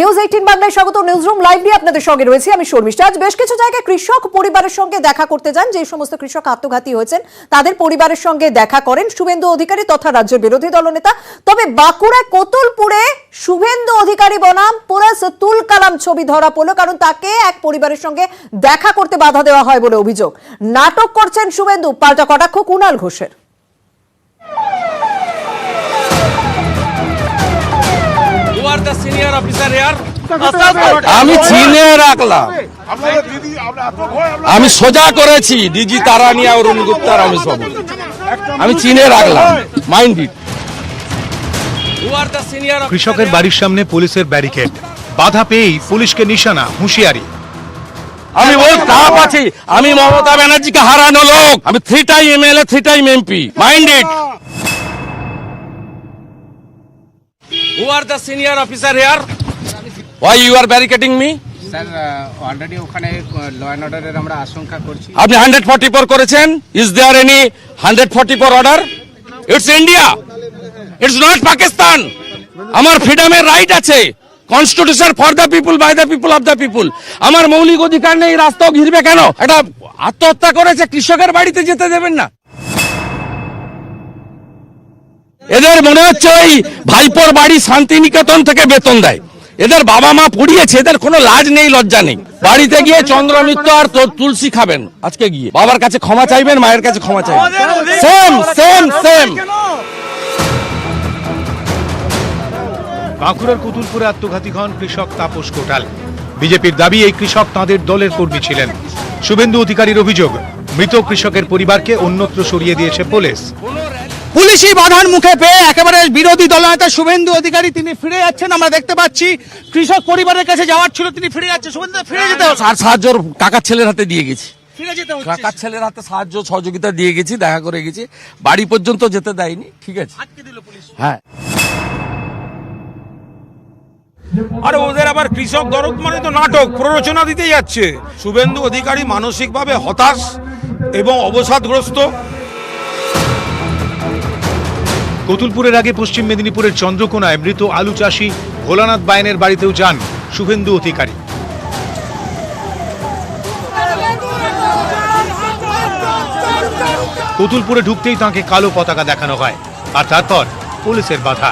News 18 বাংলায় স্বাগত। Newsroom live নিয়ে আপনাদের সঙ্গে রয়েছে আমি শর্মিষ্ঠা। আজ বেশ কিছু জায়গায় কৃষক পরিবারের সঙ্গে দেখা করতে যান। যে সমস্ত কৃষক আত্মঘাতী হয়েছেন তাদের পরিবারের সঙ্গে দেখা করেন শুভেন্দু অধিকারী তথা রাজ্যের বিরোধী দলনেতা। তবে বাঁকুড়ায় কোতুলপুরে শুভেন্দু অধিকারী বনাম পুলিশ তুল কালাম ছবি ধরা পড়ল, কারণ তাকে এক পরিবারের সঙ্গে দেখা করতে বাধা দেওয়া হয় বলে অভিযোগ। নাটক করছেন শুভেন্দু, পাল্টা কটাক্ষ কুণাল ঘোষের। আমি চিনে রাখলাম, আমি সোজা করেছি ডিজি তারানি আর অরুণ গুপ্তার, আমি চিনে রাখলাম। Mind it. কৃষকের বাড়ির সামনে পুলিশের ব্যারিকেড, বাধা পেয়েই পুলিশকে নিশানা, হুঁশিয়ারি। আমি বল তাপ আছি, আমি মমতা ব্যানার্জিকে হারানো লোক, আমি 3 time MLA 3 time MP. Mind it. Who are the senior officer here? Why you are barricading me? Sir already ওখানে ল অ্যান্ড অর্ডারের আমরা আশঙ্কা করছি। আপনি 144 করেছেন। Is there any 144 order? It's India. It's not Pakistan. আমার ফ্রিডমের রাইট আছে। Constitution for the people, by the people, of the people. আমার মৌলিক অধিকার নেই, রাস্তাও ঘিরবে কেন? এটা আত্মহত্যা করেছে, কৃষকের বাড়িতে যেতে দেবেন না। এদের মনে হচ্ছে ওই ভাইপোর বাড়ি শান্তিনিকেতন থেকে বেতন দেয়। এদের বাবা মা পড়িয়েছে, এদের কোনো লাজ নেই, লজ্জা নেই। বাড়িতে গিয়ে চন্দ্রমিত্র আর তুলসী খাবেন, আজকে গিয়ে বাবার কাছে ক্ষমা চাইবেন, মায়ের কাছে ক্ষমা চাইবেন। Same same same. বাঁকুড়ার কুতুলপুরে আত্মঘাতী হন কৃষক তাপস কোটাল। বিজেপির দাবি এই কৃষক তাঁদের দলের কর্মী ছিলেন। শুভেন্দু অধিকারীর অভিযোগ, মৃত কৃষকের পরিবারকে অন্যত্র সরিয়ে দিয়েছে পুলিশ। পুলিশি বাধার মুখে পেয়ে একেবারে বিরোধী দলনেতা শুভেন্দু অধিকারী তিনি ফিরে যাচ্ছেন। আমরা দেখতে পাচ্ছি কৃষক পরিবারের কাছে যাওয়ার ছিল, তিনি ফিরে যাচ্ছেন। শুভেন্দু ফিরে যেতে হচ্ছে, আর সাহায্য কাকার ছেলের হাতে দিয়ে গেছি, ফিরে যেতে হচ্ছে। কাকার ছেলের হাতে সাহায্য সহযোগিতা দিয়ে গেছি, দেখা করে গেছি, বাড়ি পর্যন্ত যেতে দেয়নি। ঠিক আছে, আটকে দিল পুলিশ। হ্যাঁ। আর ওদের আবার কৃষক দরদ মানে তো নাটক, প্ররোচনা দিতে যাচ্ছে। শুভেন্দু অধিকারী মানসিকভাবে হতাশ এবং অবসাদগ্রস্ত। কতুলপুরের আগে পশ্চিম মেদিনীপুরের চন্দ্রকোনায় মৃত আলু চাষী ভোলানাথ বায়েনের বাড়িতেও যান শুভেন্দু অধিকারী। কতুলপুরে ঢুকতেই তাঁকে কালো পতাকা দেখানো হয়, আর তারপর পুলিশের বাধা।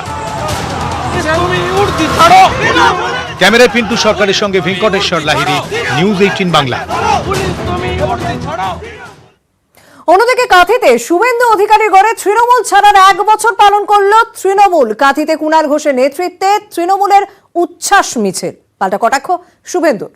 ক্যামেরায় পিন্টু সরকারের সঙ্গে ভেঙ্কটেশ্বর লাহিড়ী, নিউজ 18 বাংলা। অন্যদিকে কাঁথিতে শুভেন্দু অধিকারীর ঘরে তৃণমূল ছাড়ার 1 বছর পালন করল তৃণমূল। কাঁথিতে কুণাল ঘোষের নেতৃত্বে তৃণমূলের উচ্ছ্বাস মিছিল, পাল্টা কটাক্ষ শুভেন্দুর।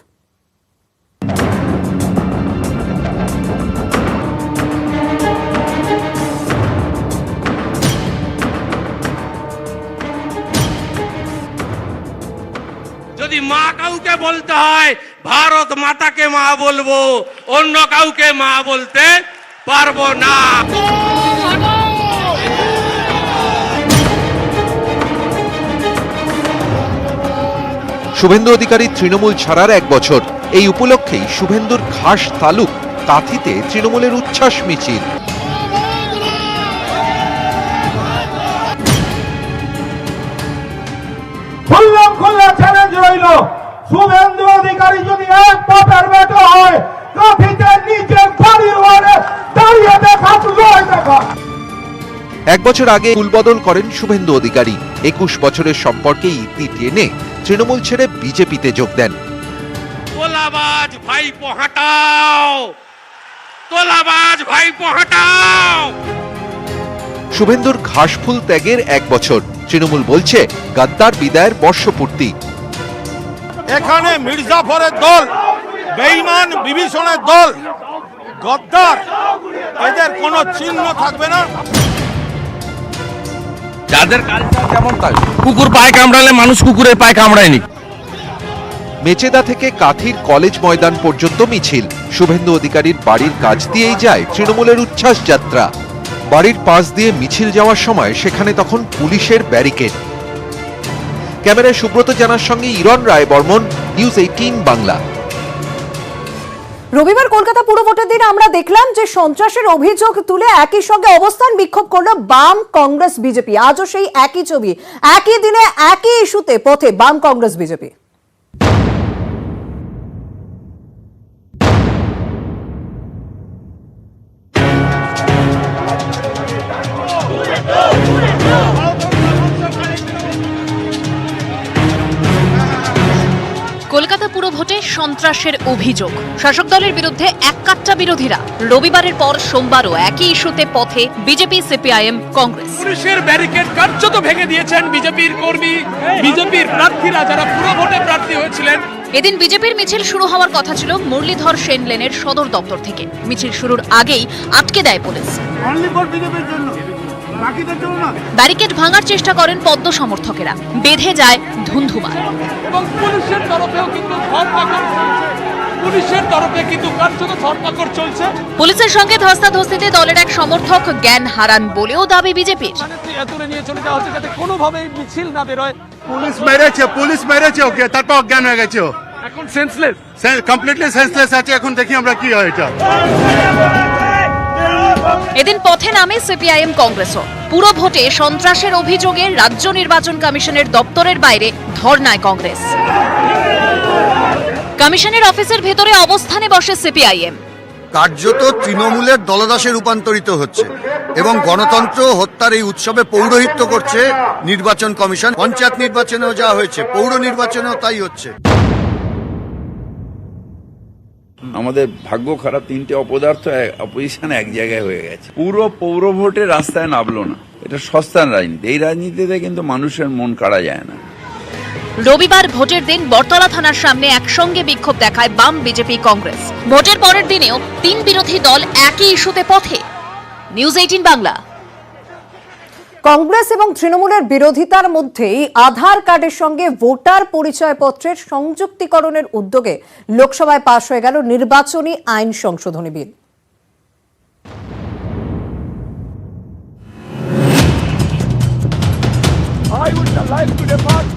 যদি মা কাউকে বলতে হয় ভারত মাতাকে মা বলবো, অন্য কাউকে মা বলতে পারবো না। শুভেন্দু অধিকারী তৃণমূল ছাড়ার 1 বছর, এই উপলক্ষেই শুভেন্দুর খাস তালুক কাঁথিতে তৃণমূলের উচ্ছ্বাস মিছিল। খোলা চ্যালেঞ্জ রইল, শুভেন্দু অধিকারী যদি এক পাপের বেটা হয়, কাঁথিতে নিজের বাড়ির ওয়ালে দাঁড়িয়ে দেখা, দেখা। 1 বছর আগে কুলবদল করেন শুভেন্দু অধিকারী। 21 বছরের সম্পর্কে ইতি টেনে তৃণমূল ছেড়ে বিজেপিতে যোগ দেন। তোলাবাজ ভাইপো হাঁটাও, তোলাবাজ ভাইপো হাঁটাও। শুভেন্দুর ঘাসফুল ত্যাগের 1 বছর, তৃণমূল বলছে গাদ্দার বিদায়ের বর্ষপূর্তি। এখানে মির্জাফরের দল, বেঈমান বিভীষণের দল, গদ্দার, এদের কোনো চিহ্ন থাকবে না। যাদের কালচার যেমন তাই, কুকুর পায়ে কামড়ালে মানুষ কুকুরের পায়ে কামড়ায়নি। মেচেদা থেকে কাঁথির কলেজ ময়দান পর্যন্ত মিছিল। শুভেন্দু অধিকারীর বাড়ির কাছ দিয়েই যায় তৃণমূলের উচ্ছ্বাস যাত্রা। বাড়ির পাশ দিয়ে মিছিল যাওয়ার সময় সেখানে তখন পুলিশের ব্যারিকেড। ক্যামেরায় সুব্রত জানার সঙ্গে ইরন রায় বর্মন, নিউজ 18 বাংলা। রবিবার কলকাতা পুর ভোটের দিন আমরা দেখলাম যে সন্ত্রাসের অভিযোগ তুলে একই সঙ্গে অবস্থান বিক্ষোভ করলো বাম, কংগ্রেস, বিজেপি। আজও সেই একই ছবি, একই দিনে একই ইস্যুতে পথে বাম, কংগ্রেস, বিজেপি। কলকাতা পুর ভোটে সন্ত্রাসের অভিযোগ, শাসক দলের বিরুদ্ধে এককাট্টা বিরোধীরা। রবিবারের পর সোমবারও একই ইস্যুতে পথে বিজেপি, সিপিআইএম, কংগ্রেস। পুলিশের ব্যারিকেড কার্যত ভেঙে দিয়েছেন বিজেপির কর্মী, বিজেপির প্রার্থীরা যারা পুরো ভোটে প্রার্থী হয়েছিলেন। এদিন বিজেপির মিছিল শুরু হওয়ার কথা ছিল মুরলীধর সেন লেনের সদর দপ্তর থেকে। মিছিল শুরুর আগেই আটকে দেয় পুলিশ। ব্যারিকেড ভাঙার চেষ্টা করেন পদ্ম সমর্থকেরা, বেঁধে যায় ধুন্ধুমার। এবং পুলিশের তরফেও কিন্তু ধরপাকড় চলছে, পুলিশের তরফে কিন্তু কার্যত ধরপাকড় চলছে। পুলিশের সঙ্গে ধস্তাধস্তিতে দলের এক সমর্থক জ্ঞান হারান বলেও দাবি বিজেপির। এতরে নিয়ে চলে যাওয়া হচ্ছে যাতে কোনোভাবেই মিছিল না বেরোয়। পুলিশ মেরেছে ওকে, তারপর অজ্ঞান হয়ে গেছে। এখন সেন্সলেস, কমপ্লিটলি সেন্সলেস আছে। এখন দেখি আমরা কি হয় এটা। এদিন পথে নামে সিপিআইএম, কংগ্রেসও। পুরো ভোটে সন্ত্রাসের অভিযোগে রাজ্য নির্বাচন কমিশনের দপ্তরের বাইরে ধর্নায় কংগ্রেস। কমিশনের অফিসের ভেতরে অবস্থানে বসে সিপিআইএম। কার্যত তৃণমূলের দলদাসে রূপান্তরিত হচ্ছে এবং গণতন্ত্র হত্যার এই উৎসবে পৌরোহিত্য করছে নির্বাচন কমিশন। পঞ্চায়েত নির্বাচনেও যা হয়েছে, পৌর নির্বাচনেও তাই হচ্ছে। আমাদের ভাগ্য খারাপ, তিনটে অপদার্থ অপোজিশন এক জায়গায় হয়ে গেছে। পুরো পৌর ভোটে রাস্তায় নামলো না। এটা সস্তার রাজনীতি। এই রাজনীতিতে কিন্তু মানুষের মন কাড়া যায় না। রবিবার ভোটের দিন বটতলা থানার সামনে একসঙ্গে বিক্ষোভ দেখায় বাম, বিজেপি, কংগ্রেস। ভোটের পরের দিনেও তিন বিরোধী দল একই ইস্যুতে পথে। নিউজ 18 বাংলা। কংগ্রেস এবং তৃণমূলের বিরোধিতার মধ্যেই আধার কার্ডের সঙ্গে ভোটার পরিচয়পত্রের সংযুক্তিকরণের উদ্যোগে লোকসভায় পাশ হয়ে গেল নির্বাচনী আইন সংশোধনী বিল।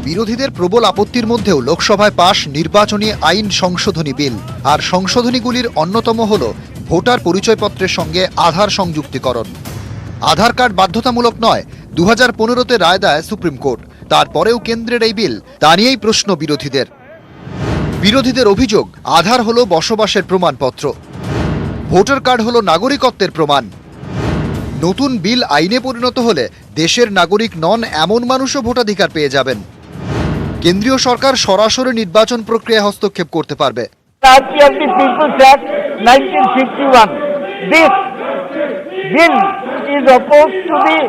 বিরোধীদের প্রবল আপত্তির মধ্যেও লোকসভায় পাশ নির্বাচনী আইন সংশোধনী বিল। আর সংশোধনীগুলির অন্যতম হল ভোটার পরিচয়পত্রের সঙ্গে আধার সংযুক্তিকরণ। আধার কার্ড বাধ্যতামূলক নয়, 2015-তে রায় দেয় সুপ্রিম কোর্ট। তারপরেও কেন্দ্রের এই বিল, তা নিয়েই প্রশ্ন বিরোধীদের অভিযোগ, আধার হলো বসবাসের প্রমাণপত্র, ভোটার কার্ড হলো নাগরিকত্বের প্রমাণ। নতুন বিল আইনে পরিণত হলে দেশের নাগরিক নন এমন মানুষও ভোটাধিকার পেয়ে যাবেন। কেন্দ্রীয় সরকার সরাসরি নির্বাচন প্রক্রিয়ায় হস্তক্ষেপ করতে পারবে। Bill is opposed to the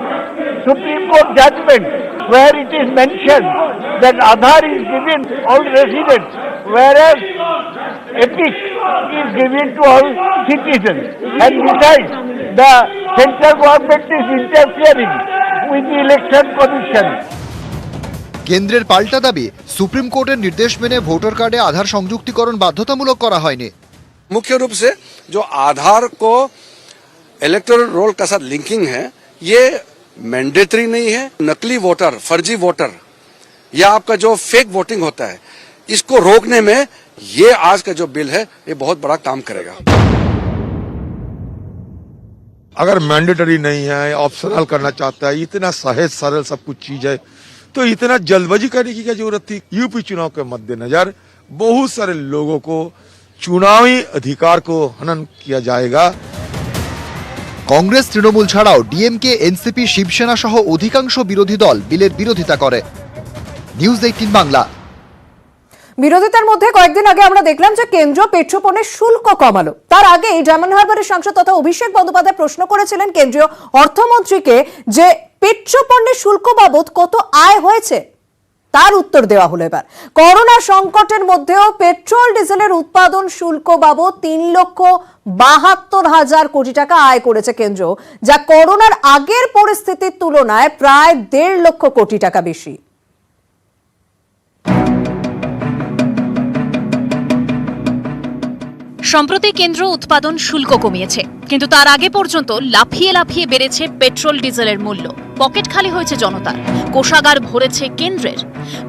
Supreme Court judgment where it is mentioned that Aadhaar is given all residents, whereas EPIC is given to all citizens. And besides, the central government is interfering with the election commission. কেন্দ্রের পাল্টা দাবি, supreme কোর্টের নির্দেশ মেনে voter কার্ডে আধার সংযুক্তিকরণ বাধ্যতামূলক করা হয়নি। मुख्य रूप से जो आधार को इलेक्टोरल रोल का साथ लिंकिंग है, ये मैंडेटरी नहीं है। नकली वोटर, फर्जी वोटर या आपका जो फेक वोटिंग होता है, इसको रोकने में ये आज का जो बिल है, ये बहुत बड़ा काम करेगा। अगर मैंडेटरी नहीं है, ऑप्शनल करना चाहता है, इतना सहज सरल सब कुछ चीज है, तो इतना जल्दबाजी करने की क्या जरूरत थी? यूपी चुनाव के मद्देनजर बहुत सारे लोगों को चुनावी अधिकार को हनन किया जाएगा। কংগ্রেস, তৃণমূল ছাড়াও ডিএমকে, এনসিপি, শিবসেনা সহ অধিকাংশ বিরোধী দল বিলের বিরোধিতা করে। নিউজ 18 বাংলা। বিরোধিতার মধ্যে কয়েকদিন আগে আমরা দেখলাম যে কেন্দ্র পেট্রোপণ্যের শুল্ক কমালো। তার আগে ডায়মন্ড হারবারের সাংসদ তথা অভিষেক বন্দ্যোপাধ্যায় প্রশ্ন করেছিলেন কেন্দ্রীয় অর্থমন্ত্রীকে যে পেট্রোপণ্যের শুল্ক বাবদ কত আয় হয়েছে। তার উত্তর দেওয়া হলো এবার। করোনা সংকটের মধ্যেও পেট্রোল ডিজেলের উৎপাদন শুল্ক বাবদ 3,72,000 কোটি টাকা আয় করেছে কেন্দ্র, যা করোনার আগের পরিস্থিতির তুলনায় প্রায় 1.5 লক্ষ কোটি টাকা বেশি। সম্প্রতি কেন্দ্র উৎপাদন শুল্ক কমিয়েছে, কিন্তু তার আগে পর্যন্ত লাফিয়ে লাফিয়ে বেড়েছে পেট্রোল ডিজেলের মূল্য। পকেট খালি হয়েছে জনতার, কোষাগার ভরেছে কেন্দ্রের।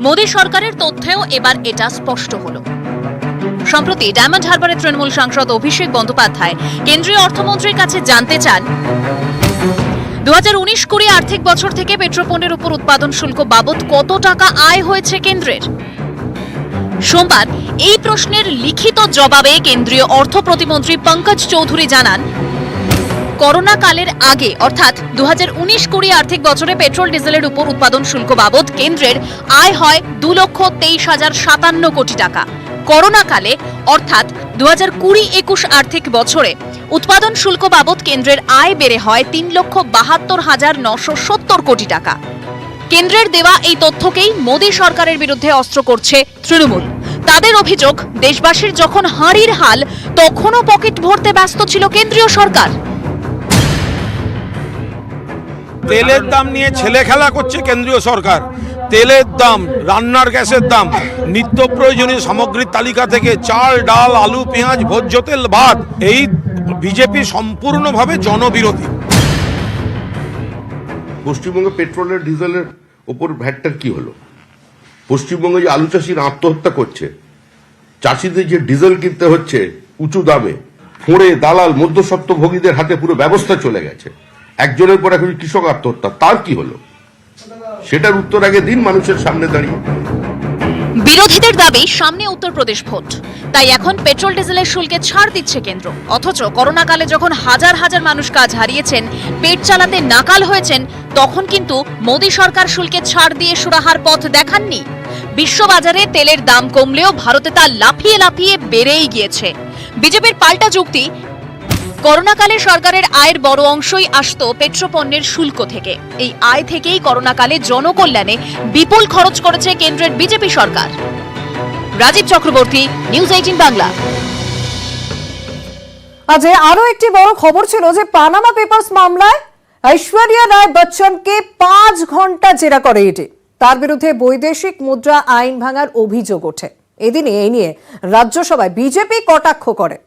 মোদী সরকারের তথ্যেও এবার এটা স্পষ্ট হলো। সম্প্রতি ডায়মন্ড হারবারের তৃণমূল সাংসদ অভিষেক বন্দ্যোপাধ্যায় কেন্দ্রীয় অর্থমন্ত্রীর কাছে জানতে চান 2019-20 আর্থিক বছর থেকে পেট্রোপণ্যের উপর উৎপাদন শুল্ক বাবদ কত টাকা আয় হয়েছে কেন্দ্রের। সোমবার এই প্রশ্নের লিখিত জবাবে কেন্দ্রীয় অর্থ প্রতিমন্ত্রী পঙ্কজ চৌধুরী জানান, করোনা কালের আগে অর্থাৎ 2019-20 আর্থিক বছরে পেট্রোল ডিজেলের উপর উৎপাদন শুল্ক বাবদ কেন্দ্রের আয় হয় 2,23,057 কোটি টাকা। করোনাকালে অর্থাৎ 2020-21 আর্থিক বছরে উৎপাদন শুল্ক বাবদ কেন্দ্রের আয় বেড়ে হয় 3,72,970 কোটি টাকা। কেন্দ্রের দেওয়া এই তথ্যকেই মোদী সরকারের বিরুদ্ধে অস্ত্র করছে তৃণমূল। তাদের অভিযোগ, দেশবাসীর যখন হাঁড়ির হাল তখনও পকেট ভরতে ব্যস্ত ছিল কেন্দ্রীয় সরকার। তেলের দাম নিয়ে ছেলে খেলা করছে কেন্দ্রীয় সরকার। তেলের দাম, রান্নার গ্যাসের দাম, নিত্য প্রয়োজনীয় সামগ্রীর তালিকা থেকে চাল, ডাল, আলু, পেঁয়াজ, ভোজ্য তেল, ভাত, এই বিজেপি সম্পূর্ণভাবে জনবিরোধী। পশ্চিমবঙ্গে পেট্রোলের ডিজেলের ওপর ভ্যাটটার কি হলো? পশ্চিমবঙ্গে যে আলু চাষিরা আত্মহত্যা করছে, চাষিদের যে ডিজেল কিনতে হচ্ছে উঁচু দামে, ফোঁড়ে দালাল মধ্যস্বত্বভোগীদের হাতে পুরো ব্যবস্থা চলে গেছে, একজনের পর এখন কৃষক আত্মহত্যা, তার কি হলো? সেটার উত্তর আগে দিন মানুষের সামনে দাঁড়িয়ে। বিরোধীদের দাবি, সামনে উত্তরপ্রদেশ ভোট, তাই এখন পেট্রোল ডিজেলের শুল্কে ছাড় দিচ্ছে কেন্দ্র। অথচ করোনাকালে যখন হাজার হাজার মানুষ কাজ হারিয়েছেন, পেট চালাতে নাকাল হয়েছেন, তখন কিন্তু মোদী সরকার শুল্কে ছাড় দিয়ে সুরাহার পথ দেখাননি। বিশ্ববাজারে তেলের দাম কমলেও ভারতে তা লাফিয়ে লাফিয়ে বেড়েই গিয়েছে। বিজেপির পাল্টা যুক্তি, করোনাকালে সরকারের আয়ের বড় অংশই আসতো পেট্রোপণ্যের শুল্ক থেকে। এই আয় থেকেই করোনাকালে জনকল্যাণে বিপুল খরচ করেছে কেন্দ্রের বিজেপি সরকার। রাজীব চক্রবর্তী, নিউজ 18 বাংলা। আজ আরো একটি বড় খবর ছিল যে পানামা পেপারস মামলায় ঐশ্বরিয়া রায় বচ্চনকে 5 ঘন্টা জেরা করে ইডি। তার বিরুদ্ধে বৈদেশিক মুদ্রা আইন ভাঙার অভিযোগ ওঠে। এদিনে এই নিয়ে রাজ্যসভায় বিজেপি কটাক্ষ করে।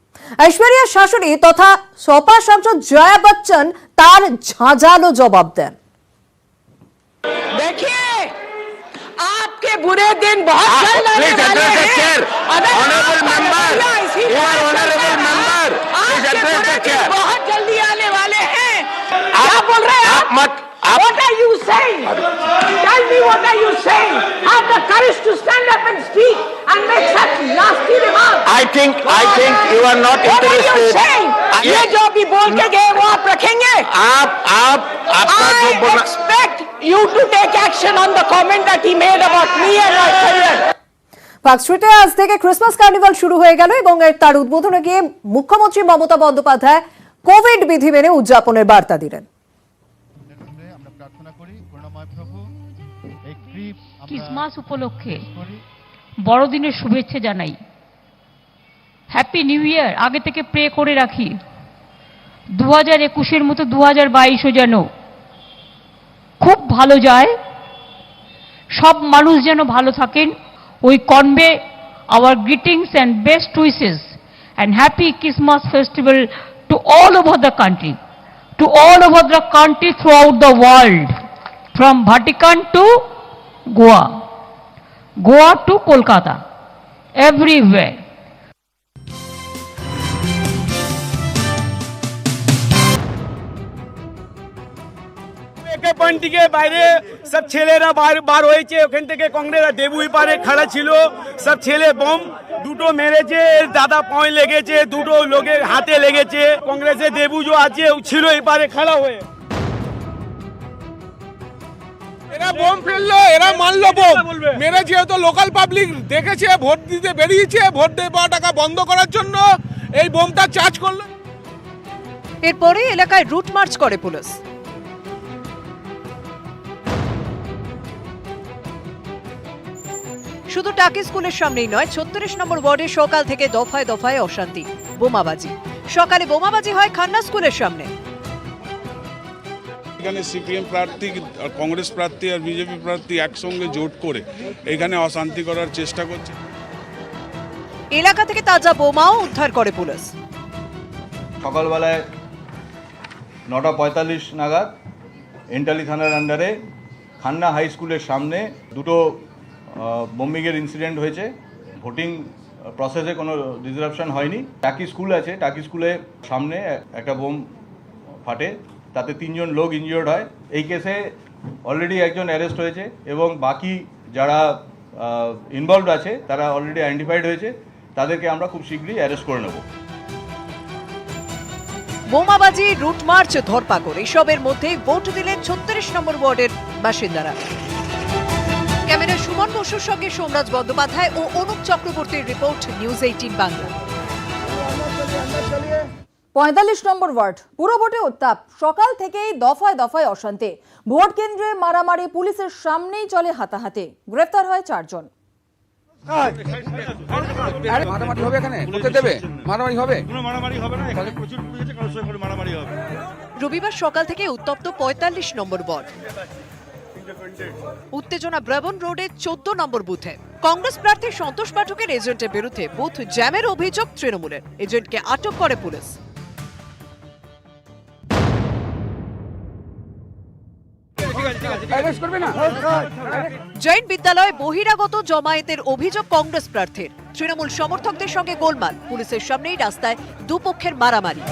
ঐশ্বরিয়ার শাশুড়ি তথা সপা সাংসদ জয়া বচ্চন তার ঝাঁঝালো জবাব দেন। देखिए आपके बुरे दिन बहुत जल्द आने वाले हैं। ऑनरेबल मेंबर, बहुत जल्दी आने वाले हैं। क्या बोल रहे हैं आप? What are you saying? Tell me what are you saying? Have the courage to stand up and speak and make such nasty remarks. I think you are not interested. What are you saying? ये जो भी बोल के गए वो आप रखेंगे? I expect you to take action on the comment that he made about me and my career. Park স্ট্রিটে আজ থেকে ক্রিসমাস কার্নিভাল শুরু হয়ে গেল এবং তার উদ্বোধনে গিয়ে মুখ্যমন্ত্রী মমতা বন্দ্যোপাধ্যায় কোভিড বিধি মেনে উদযাপনের বার্তা দিলেন। ক্রিসমাস উপলক্ষে বড়দিনের শুভেচ্ছা জানাই। হ্যাপি নিউ ইয়ার আগে থেকে প্রে করে রাখি। 2021-এর মতো 2022ও যেন খুব ভালো যায়, সব মানুষ যেন ভালো থাকেন। We convey our greetings and best wishes and happy Christmas festival to all over the country, throughout the world, from Vatican to Goa to Kolkata, everywhere. Point থেকে বাইরে সব ছেলেরা বার হয়েছে, ওখান থেকে কংগ্রেস দেবুই পারে খাড়া ছিল, সব ছেলে বোম দুটো মেরেছে, দাদা পায়ে লেগেছে, দুটো লোকের হাতে লেগেছে। কংগ্রেসের দেবু যে আছে ছিল এই পারে খাড়া হয়ে, এরা বোম ফেললো, এরা মারলো বোম মেরেছে। তো লোকাল পাবলিক দেখেছে, ভোট দিতে বেরিয়েছে, ভোট দেওয়া টাকা বন্ধ করার জন্য এই বোমটা চার্জ করলো। এরপরে এলাকায় রুট মার্চ করে পুলিশ। শুধু টাকি স্কুলের সামনেই নয়, 36 নম্বর ওয়ার্ডে সকাল থেকে দফায় দফায় অশান্তি, বোমাবাজি। সকালে বোমাবাজি হয় খান্না স্কুলের সামনে। এখানে সিপিএম প্রার্থী, কংগ্রেস প্রার্থী আর বিজেপি প্রার্থী একসঙ্গে জোট করে এখানে অশান্তি করার চেষ্টা করছে। এলাকা থেকে তাজা বোমাও উদ্ধার করে পুলিশ। সকালবেলায় 9:45 নাগাদ এন্টালি থানার আন্ডারে খান্না হাই স্কুলের সামনে দুটো বোম্বিংয়ের ইনসিডেন্ট হয়েছে। ভোটিং প্রসেসে কোনো ডিসরাপশন হয়নি। টাকি স্কুল আছে, টাকি স্কুলের সামনে একটা বোম ফাটে, তাতে 3 জন লোক ইনজিওর্ড হয়। এই কেসে অলরেডি একজন অ্যারেস্ট হয়েছে এবং বাকি যারা ইনভলভড আছে তারা অলরেডি আইডেন্টিফাইড হয়েছে। তাদেরকে আমরা খুব শীঘ্রই অ্যারেস্ট করে নেব। বোমাবাজি, রুট মার্চ, ধরপাকড়, এসবের মধ্যে ভোট দিলেন 36 নম্বর ওয়ার্ডের বাসিন্দারা। ক্যামেরা শুভ সুমন বসুর সঙ্গে সোমরাজ বন্দ্যোপাধ্যায় ও অনুপ চক্রবর্তীর রিপোর্ট, নিউজ 18 বাংলা। 45 নম্বর ওয়ার্ড পুরো ভোটে উত্তাপ, সকাল থেকেই দফায় দফায় অশান্তি, ভোট কেন্দ্রে মারামারি, পুলিশের সামনেই চলে হাতাহাতি, গ্রেফতার হয় 4 জন। মারামারি হবে এখানে, করতে দেবে? মারামারি হবে? রবিবার সকাল থেকে উত্তপ্ত 45 নম্বর ওয়ার্ড। উত্তেজনা ব্রাবন রোডের 14 নম্বর বুথে। কংগ্রেস প্রার্থী সন্তোষ পাঠকের এজেন্টের বিরুদ্ধে বুথ জ্যামের অভিযোগ তৃণমূলের। এজেন্টকে আটক করে পুলিশ। জৈন বিদ্যালয়ে বহিরাগত জমায়েতের অভিযোগ কংগ্রেস প্রার্থীর। তৃণমূল সমর্থকদের সঙ্গে গোলমাল, পুলিশের সামনেই রাস্তায় দুপক্ষের মারামারি।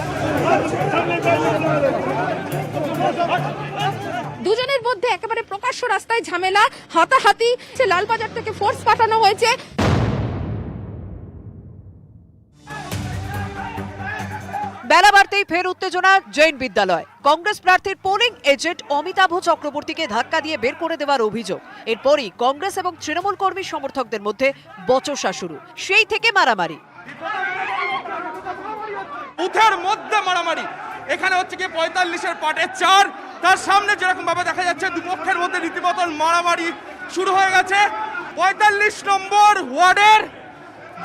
দুজনের মধ্যে একেবারে প্রকাশ্য রাস্তায় ঝামেলা, হাতাহাতি, লালবাজার থেকে ফোর্স পাঠানো হয়েছে। বেলা বাড়তেই ফের উত্তেজনা জৈন বিদ্যালয়। কংগ্রেস প্রার্থীর পোলিং এজেন্ট অমিতাভ চক্রবর্তীকে ধাক্কা দিয়ে বের করে দেওয়ার অভিযোগ। এরপরই কংগ্রেস এবং তৃণমূল কর্মী সমর্থকদের মধ্যে বচসা শুরু, সেই থেকে মারামারি। বুথের মধ্যে মারামারি, এখানে হচ্ছে কি 45-এর পার্টে 4, তার সামনে যেরকম ভাবে দেখা যাচ্ছে দুপক্ষের মধ্যে রীতিমতন মারামারি শুরু হয়ে গেছে। 45 নম্বর ওয়ার্ডের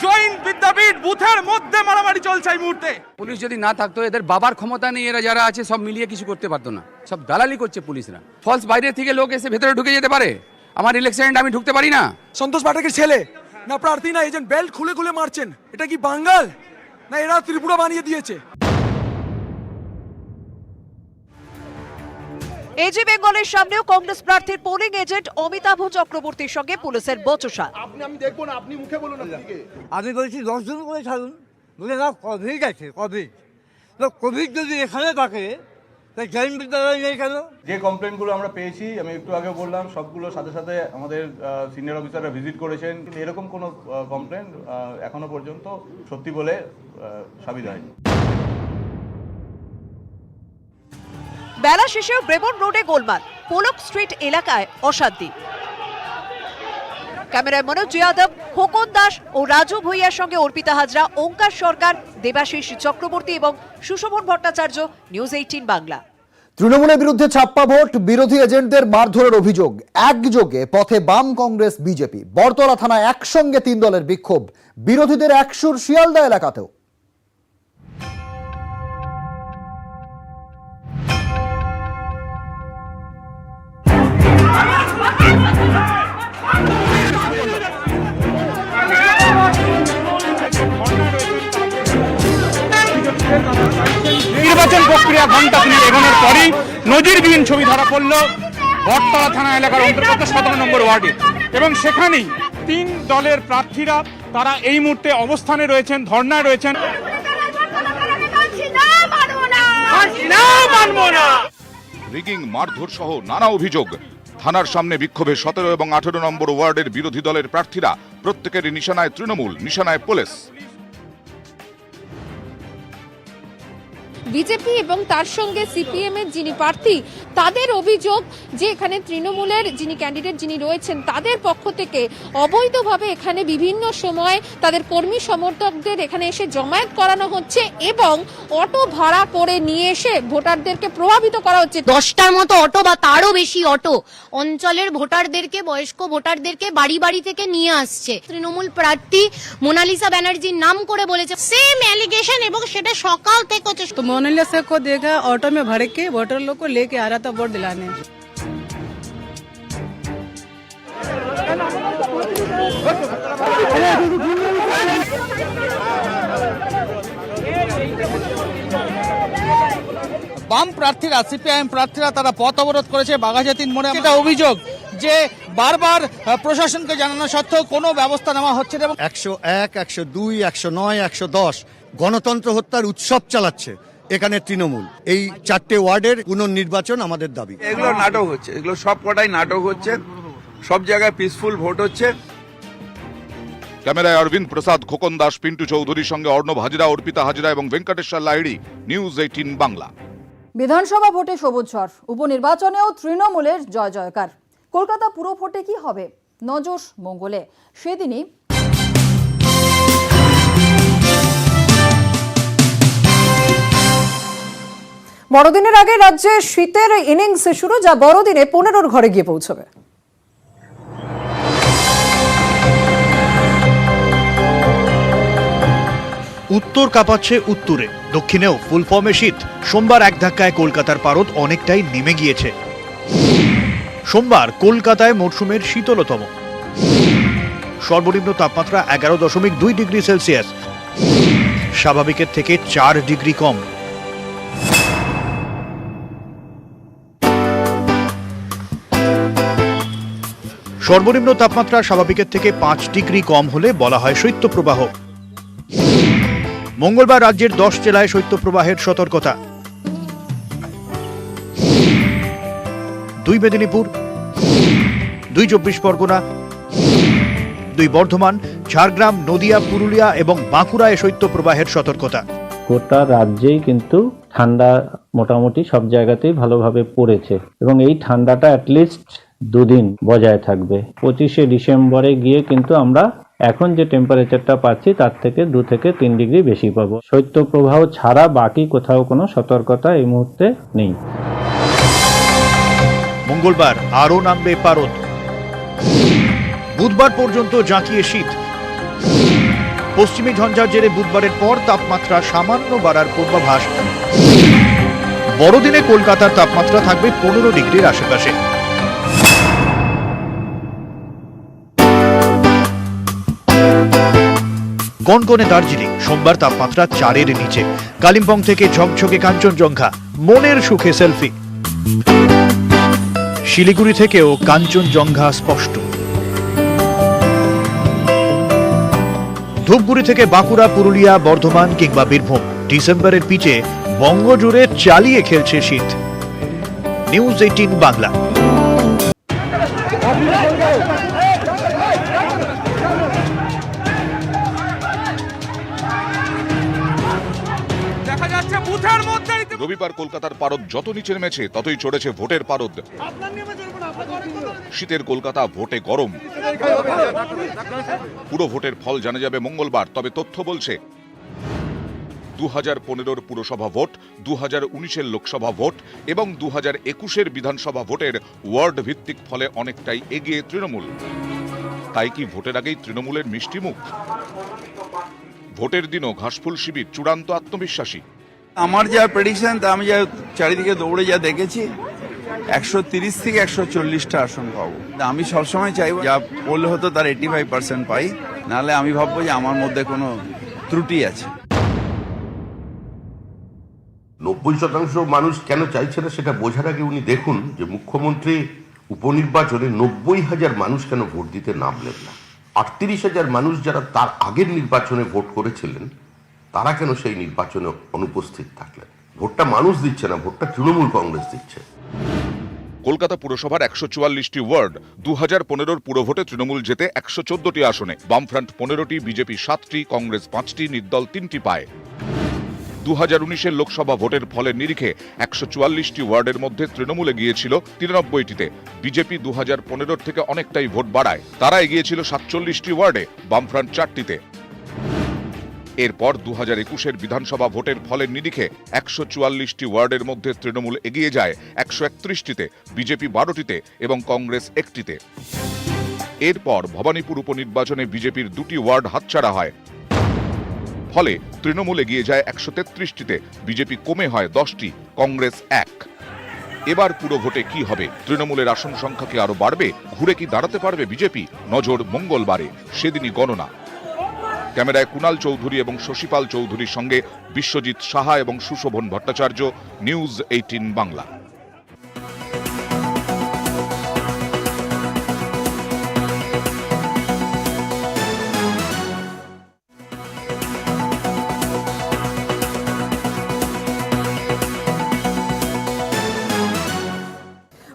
জৈন বিদ্যাপীঠ বুথের মধ্যে মারামারি চলছে এই মুহূর্তে। পুলিশ যদি না থাকতো, এদের বাবার ক্ষমতা নেই, এরা যারা আছে সব মিলিয়ে কিছু করতে পারতো না। সব দালালি করছে পুলিশরা। ফলস বাইরে থেকে লোক এসে ভেতরে ঢুকে যেতে পারে। আমার ইলেকশন আমি ঢুকতে পারি না। সন্তোষ পাঠকের ছেলে না প্রার্থী না এজেন্ট, বেল্ট খুলে খুলে মারছেন। এটা কি বাঙ্গাল না এরা ত্রিপুরা বানিয়ে দিয়েছে? এজি বেঙ্গলের সামনেও কংগ্রেস প্রার্থীর পোলিং এজেন্ট অমিতাভ চক্রবর্তীর সঙ্গে পুলিশের বচসা। আমি দেখবো না, আপনি মুখে বলুন। আমি বলছি 10 জন করে ছাড়ুন, বলে না কোভিড আছে, কোভিড তো কোভিড যদি এখানে থাকে তাই জৈন বিদ্যালয় নেই কেন? যে কমপ্লেনগুলো আমরা পেয়েছি, আমি একটু আগে বললাম, সবগুলো সাথে সাথে আমাদের সিনিয়র অফিসাররা ভিজিট করেছেন, কিন্তু এরকম কোনো কমপ্লেন এখনো পর্যন্ত সত্যি বলে সাবিত হয়নি। বেলা শেষেও ব্রেবন রোডে গোলমাল, পোলক স্ট্রিট এলাকায় অশান্তি। ক্যামেরায় মনোজ যাদব, খোকন দাস ও রাজু ভূঁইয়ার সঙ্গে অর্পিতা হাজরা, ওঙ্কার সরকার, দেবাশিস চক্রবর্তী এবং সুশোভন ভট্টাচার্য, নিউজ 18 বাংলা। তৃণমূলের বিরুদ্ধে ছাপ্পা ভোট, বিরোধী এজেন্টদের মারধরের অভিযোগ, একযোগে পথে বাম, কংগ্রেস, বিজেপি। বরতলা থানায় একসঙ্গে 3 দলের বিক্ষোভ, বিরোধীদের একসুর শিয়ালদা এলাকাতেও। নির্বাচন প্রক্রিয়া ঘণ্টা 3 এগোনোর পরই নজিরবিহীন ছবি ধরা পড়ল বটতলা থানা এলাকার অন্তর্গত 17 নম্বর ওয়ার্ডে, এবং সেখানেই 3 দলের প্রার্থীরা তারা এই মুহূর্তে অবস্থানে রয়েছেন, ধর্নায় রয়েছেন। রিগিং, মারধর সহ নানা অভিযোগ। থানার সামনে বিক্ষোভে 17 এবং 18 নম্বর ওয়ার্ডের বিরোধী দলের প্রার্থীরা, প্রত্যেকের নিশানায় তৃণমূল, নিশানায় পুলিশ। বিজেপি এবং তার সঙ্গে সিপিএম এর যিনি প্রার্থী, তাদের অভিযোগ যে এখানে তৃণমূলের যিনি ক্যান্ডিডেট যিনি রয়েছেন, তাদের পক্ষ থেকে অবৈধভাবে এখানে বিভিন্ন সময় তাদের কর্মী সমর্থকদের এখানে এসে জমায়েত করানো হচ্ছে এবং অটো ভাড়া করে নিয়ে এসে ভোটারদেরকে প্রভাবিত করা হচ্ছে। 10টার মতো অটো বা তারও বেশি অটো অঞ্চলের ভোটারদেরকে, বয়স্ক ভোটারদেরকে বাড়ি বাড়ি থেকে নিয়ে আসছে। তৃণমূল প্রার্থী মোনালিসা ব্যানার্জির নাম করে বলেছে, সেম অ্যালিগেশন, এবং সেটা সকাল থেকে হচ্ছে। तो मोनालिसा को देखा ऑटो में भर के वोटर लोग को लेके आ रहा था वोट दिलाने। বাম প্রার্থীরা, সিপিআইএম প্রার্থীরা তারা পথ অবরোধ করেছে বাঘাযতীন মোড়ে। এটা অভিযোগ যে বারবার প্রশাসনকে জানানো সত্ত্বেও কোনো ব্যবস্থা নেওয়া হচ্ছে না। 101, 102, 109, 110 গণতন্ত্র হত্যার উৎসব চালাচ্ছে এখানে তৃণমূল। এই 4টে ওয়ার্ডের পুনর্নির্বাচন আমাদের দাবি। এগুলো নাটক হচ্ছে, এগুলো সব কটাই নাটক হচ্ছে। সব জায়গায় পিসফুল ভোট হচ্ছে। ক্যামেরায় অরবিন্দ প্রসাদ, খোকন দাস, পিন্টু চৌধুরীর সঙ্গে অর্ণব হাজরা, অর্পিতা হাজরা এবং ভেঙ্কটেশ্বর লাহিড়ী, নিউজ 18 বাংলা। বিধানসভা ভোটে সবুজ ঝড়, উপনির্বাচনেও তৃণমূলের জয় জয়কার। কলকাতা পুরো ভোটে কি হবে? নজর মঙ্গলে। সেদিনই বড়দিনের আগে রাজ্যে শীতের ইনিংস শুরু, যা বড়দিনে 15 ঘরে গিয়ে পৌঁছবে। উত্তর কাঁপাচ্ছে উত্তরে, দক্ষিণেও ফুল ফর্মে শীত। সোমবার এক ধাক্কায় কলকাতার পারদ অনেকটাই নেমে গিয়েছে। সোমবার কলকাতায় মরশুমের শীতলতম, সর্বনিম্ন তাপমাত্রা 11.2 ডিগ্রি সেলসিয়াস, স্বাভাবিকের থেকে 4 ডিগ্রি কম। সর্বনিম্ন তাপমাত্রা স্বাভাবিকের থেকে 5 ডিগ্রি কম হলে বলা হয় শৈত্যপ্রবাহ। মঙ্গলবার রাজ্যের 10 জেলায় শৈত্যপ্রবাহের সতর্কতা। 2 মেদিনীপুর, 2 চব্বিশ পরগনা, 2 বর্ধমান, ঝাড়গ্রাম, নদিয়া, পুরুলিয়া এবং বাঁকুড়ায় শৈত্যপ্রবাহের সতর্কতা। গোটা রাজ্যেই কিন্তু ঠান্ডা মোটামুটি সব জায়গাতেই ভালোভাবে পড়েছে এবং এই ঠান্ডাটা অ্যাটলিস্ট 2 দিন বজায় থাকবে। 25শে ডিসেম্বরে গিয়ে কিন্তু আমরা এখন যে টেম্পারেচারটা পাচ্ছি তার থেকে 2 থেকে 3 ডিগ্রি বেশি পাবো। শৈত্যপ্রবাহ ছাড়া বাকি কোথাও কোনো সতর্কতা এই মুহূর্তে নেই। মঙ্গলবার আরও নামবে পারদ। বুধবার পর্যন্ত জাঁকিয়ে শীত। পশ্চিমী ঝঞ্ঝার জেরে বুধবারের পর তাপমাত্রা সামান্য বাড়ার পূর্বাভাস। বড়দিনে কলকাতার তাপমাত্রা থাকবে 15 ডিগ্রির আশেপাশে। কনকনে দার্জিলিং, সোমবার তাপমাত্রা 4-এর নিচে। কালিম্পং থেকে ঝকঝকে কাঞ্চনজঙ্ঘা, মনের সুখে সেলফি। শিলিগুড়ি থেকেও কাঞ্চনজঙ্ঘা স্পষ্ট। ধূপগুড়ি থেকে বাঁকুড়া, পুরুলিয়া, বর্ধমান কিংবা বীরভূম, ডিসেম্বরের পিচে বঙ্গজুড়ে চালিয়ে খেলছে শীত। নিউজ 18 বাংলা। রবিবার কলকাতার পারদ যত নিচে নেমেছে ততই চড়েছে ভোটের পারদ। শীতের কলকাতা ভোটে গরম। পুরো ভোটের ফল জানা যাবে মঙ্গলবার, তবে তথ্য বলছে 2015-র পুরসভা ভোট, 2019-এর লোকসভা ভোট এবং 2021-এর বিধানসভা ভোটের ওয়ার্ড ভিত্তিক ফলে অনেকটাই এগিয়ে তৃণমূল। তাই কি ভোটের আগেই তৃণমূলের মিষ্টি মুখ? ভোটের দিনও ঘাসফুল শিবির চূড়ান্ত আত্মবিশ্বাসী। আমার যা প্রেডিকশন, তা আমি যা চারিদিকে দৌড়ে যা দেখেছি, 130 থেকে 140টা আসন পাবো। আমি সবসময় চাইবো যা বললে হতো তার 85% পাই, নাহলে আমি ভাববো যে আমার মধ্যে কোনো ত্রুটি আছে। 90% মানুষ কেন চাইছে না সেটা বোঝার আগে উনি দেখুন যে মুখ্যমন্ত্রী উপনির্বাচনে 90,000 মানুষ কেন ভোট দিতে নামলেন না। 38,000 মানুষ যারা তার আগের নির্বাচনে ভোট করেছিলেন তারা কেন সেই নির্বাচনে অনুপস্থিত থাকলেন? ভোটটা মানুষ দিচ্ছে না, ভোটটা তৃণমূল কংগ্রেস দিচ্ছে। কলকাতা পুরসভার 144টি ওয়ার্ড, 2015-র পুরভোটে তৃণমূল জেতে 114টি আসনে, বামফ্রন্ট 15টি, বিজেপি 7টি, কংগ্রেস 5টি, নির্দল 3টি পায়। 2019-এর লোকসভা ভোটের ফলের নিরিখে 144টি ওয়ার্ডের মধ্যে তৃণমূলে গিয়েছিল 93টিতে। বিজেপি 2015-র থেকে অনেকটাই ভোট বাড়ায়, তারা এগিয়েছিল 47টি ওয়ার্ডে, বামফ্রন্ট 4টিতে। এরপর 2021-এর বিধানসভা ভোটের ফলের নিরিখে 144টি ওয়ার্ডের মধ্যে তৃণমূল এগিয়ে যায় 131টিতে, বিজেপি 12টিতে এবং কংগ্রেস 1টিতে। এরপর ভবানীপুর উপনির্বাচনে বিজেপির 2টি ওয়ার্ড হাতছাড়া হয়, ফলে তৃণমূল এগিয়ে যায় 133টিতে, বিজেপি কমে হয় 10টি, কংগ্রেস 1। এবার পুরো ভোটে কি হবে? তৃণমূলের আসন সংখ্যা কি আরো বাড়বে? ঘুরে কি দাঁড়াতে পারবে বিজেপি? নজর মঙ্গলবারে, সেদিনই গণনা। ক্যামেরায় কুণাল চৌধুরী এবং শশীপাল চৌধুরীর সঙ্গে বিশ্বজিৎ সাহা এবং সুশোভন ভট্টাচার্য, নিউজ 18 বাংলা।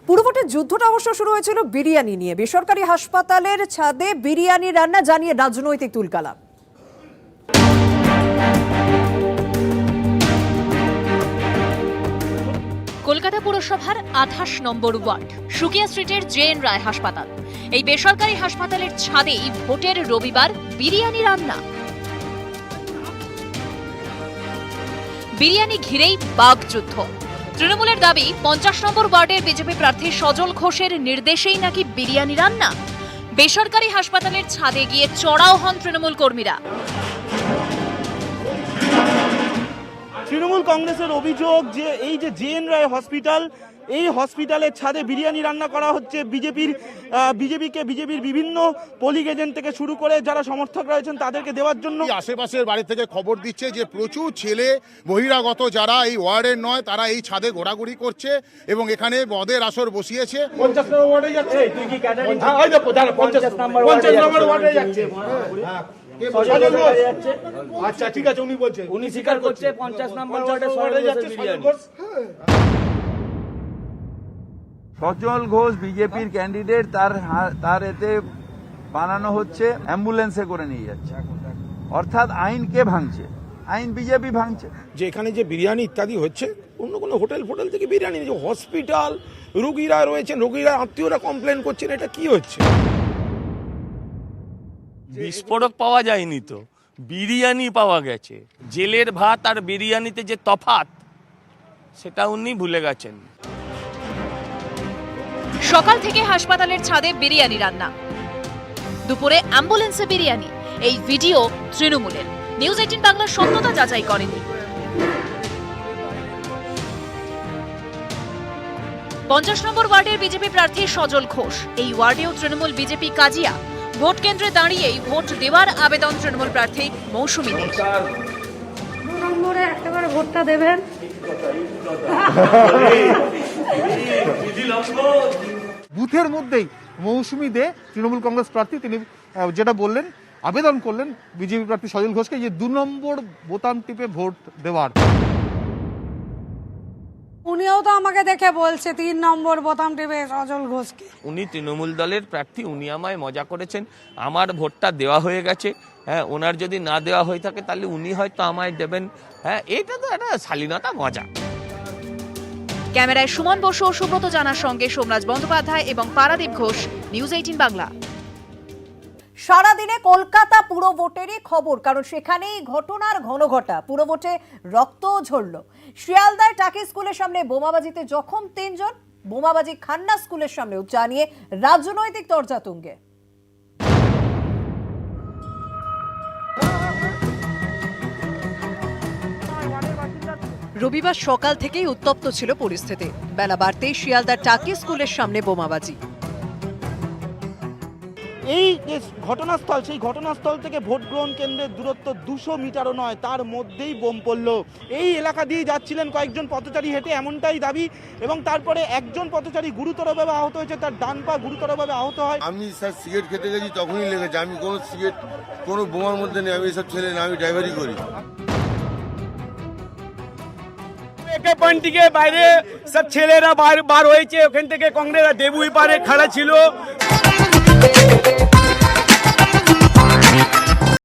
পুরভোটের যুদ্ধটা অবশ্য শুরু হয়েছিল বিরিয়ানি নিয়ে। বেসরকারি হাসপাতালের ছাদে বিরিয়ানি রান্না জানিয়ে রাজনৈতিক তুলকালাম। কলকাতা পুরসভার 28 নম্বর ওয়ার্ড, সুকিয়া স্ট্রিটের জে.এন. রায় হাসপাতাল। এই বেসরকারি হাসপাতালের ছাদেই ভোটের রবিবার বিরিয়ানি রান্না। বিরিয়ানি ঘিরেই বাকযুদ্ধ। তৃণমূলের দাবি 50 নম্বর ওয়ার্ডের বিজেপি প্রার্থী সজল ঘোষের নির্দেশেই নাকি বিরিয়ানি রান্না। বেসরকারি হাসপাতালের ছাদে গিয়ে চড়াও হন তৃণমূল কর্মীরা। তৃণমূল কংগ্রেসের অভিযোগ যে এই যে জে.এন. রায় হসপিটাল, এই হসপিটালের ছাদে বিরিয়ানি রান্না করা হচ্ছে বিজেপির বিভিন্ন পোলিং এজেন্ট থেকে শুরু করে যারা সমর্থক রয়েছেন তাদেরকে দেওয়ার জন্য। আশেপাশের বাড়ি থেকে খবর দিচ্ছে যে প্রচুর ছেলে বহিরাগত যারা এই ওয়ার্ডের নয় তারা এই ছাদে ঘোরাঘুরি করছে এবং এখানে মদের আসর বসিয়েছে। 50 নম্বর ওয়ার্ডে যাচ্ছে। তুই কি ক্যাটারিং? 50 নম্বর ওয়ার্ডে যাচ্ছে। আচ্ছা ঠিক আছে, উনি বলছেন, উনি স্বীকার করছে 50 নম্বর ওয়ার্ডে যাচ্ছে বিরিয়ানি। সজল ঘোষ বিজেপির ক্যান্ডিডেট, তার এতে বানানো হচ্ছে অ্যাম্বুলেন্সে করে নিয়ে যাচ্ছে, অর্থাৎ আইন কে ভাঙছে? আইন বিজেপি ভাঙছে। যে এখানে যে বিরিয়ানি ইত্যাদি হচ্ছে অন্য কোনো হোটেল থেকে বিরিয়ানি, যে হসপিটাল, রোগীরা রয়েছেন, রোগীরা আত্মীয়রা কমপ্লেন করছেন, এটা কি হচ্ছে? বিস্ফোরক পাওয়া যায়নি তো, বিরিয়ানি পাওয়া গেছে। জেলের ভাত আর বিরিয়ানিতে যে তফাৎ সেটা উনি ভুলে গেছেন। সকাল থেকে হাসপাতালের ছাদে বিরিয়ানি রান্না, দুপুরে অ্যাম্বুলেন্সে বিরিয়ানি। এই ভিডিও তৃণমূলের। নিউজ 18 বাংলার সত্যতা যাচাই করেনি। 50 নম্বর ওয়ার্ডের বিজেপি প্রার্থী সজল ঘোষ। এই ওয়ার্ডেও তৃণমূল বিজেপি কাজিয়া। ভোট কেন্দ্রে দাঁড়িয়েই ভোট দেওয়ার আবেদন তৃণমূল প্রার্থী মৌসুমী দে। 2 নম্বরে একেবারে ভোটটা দেবেন। বুথের মধ্যেই মৌসুমী দে তৃণমূল কংগ্রেস প্রার্থী, তিনি যেটা বললেন, আবেদন করলেন বিজেপি প্রার্থী সজল ঘোষকে যে 2 নম্বর বোতাম টিপে ভোট দেওয়ার। উনিও তো আমাকে দেখে বলছে 3 নম্বর বোতাম টিপে সজল ঘোষকে। উনি তৃণমূল দলের প্রার্থী, উনি আমায় মজা করেছেন, আমার ভোটটা দেওয়া হয়ে গেছে। হ্যাঁ, ওনার যদি না দেওয়া হয়ে থাকে তাহলে উনি হয়তো আমায় দেবেন। হ্যাঁ, এটা তো একটা শালীনতা, মজা। ক্যামেরায় সুমন বসু ও সুব্রত জানার সঙ্গে সোমরাজ বন্দ্যোপাধ্যায় এবং পারাদীপ ঘোষ, নিউজ 18 বাংলা। সারাদিনে কলকাতা পুরো ভোটেরই খবর, কারণ সেখানেই ঘটনার ঘনঘটা। পুরো ভোটে রক্ত ঝরল। শিয়ালদায় টাকি স্কুলের সামনে বোমাবাজিতে জখম 3 জন। বোমাবাজি খান্না স্কুলের সামনেও, যা নিয়ে রাজনৈতিক তরজা তুঙ্গে। রবিবার সকাল থেকেই উত্তপ্ত ছিল পরিস্থিতি। বেলা বাড়তেই শিয়ালদার টাকি স্কুলের সামনে বোমাবাজি। এই যে ঘটনাস্থল, সেই ঘটনাস্থল থেকে ভোট গ্রহণ কেন্দ্রের দূরত্ব 200 মিটারও নয়, তার মধ্যেই বোম পড়ল। এই এলাকা দিয়ে যাচ্ছিলেন কয়েকজন পথচারী হেঁটে, এমনটাই দাবি। এবং তারপরে একজন পথচারী গুরুতরভাবে আহত হয়েছে, তার ডান পা গুরুতরভাবে আহত হয়। আমি স্যার সিগারেট খেতে গেছি, তখনই লেগেছে। আমি কোনো সিগারেট, কোনো বোমার মধ্যে নেই। আমি এসব ছেলে না, আমি ড্রাইভারি করি। পয়েন্ট থেকে বাইরে সব ছেলেরা বার হয়েছে, ওখান থেকে কংগ্রেস দেবুই পারে খাড়া ছিল।